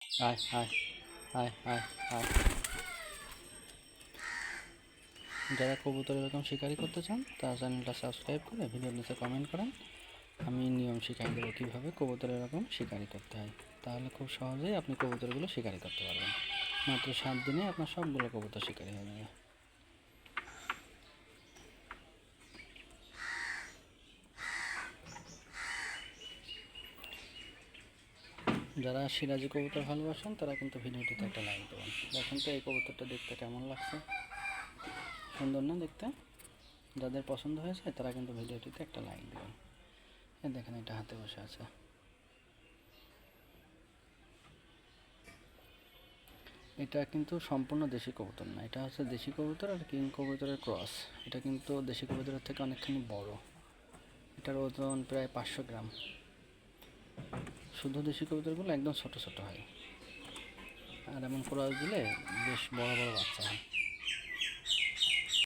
আয় আয় আয় আয় আয়। যারা কবুতর এরকম শিকারি করতে চান তারা চ্যানেলটা সাবস্ক্রাইব করে ভিডিওর নিচে কমেন্ট করেন, আমি নিয়ম শিখাই দেবো কীভাবে কবুতর এরকম শিকারি করতে হয়। তাহলে খুব সহজেই আপনি কবুতরগুলো শিকারি করতে পারবেন। মাত্র 7 দিনে আপনার সবগুলো কবুতর শিকারি হয়ে যাবে। যারা সিরাজি কবুতর ভালোবাসেন তারা কিন্তু ভিডিওটিতে একটা লাইক দেবেন। দেখেন তো এই কবুতরটা দেখতে কেমন লাগছে, সুন্দর না দেখতে? যাদের পছন্দ হয়েছে তারা কিন্তু ভিডিওটিতে একটা লাইক দেবেন। এই দেখেন এটা হাতে বসে আছে। এটা কিন্তু সম্পূর্ণ দেশি কবুতর না, এটা হচ্ছে দেশি কবুতর আর কিং কবুতরের ক্রস। এটা কিন্তু দেশি কবুতরের থেকে অনেকখানি বড়, এটার ওজন প্রায় 500 গ্রাম। শুধু দেশি কবুতরগুলো একদম ছোট ছোট হয়, আর এমন ক্রস দিলে বেশ বড় বড় বাচ্চা হয়।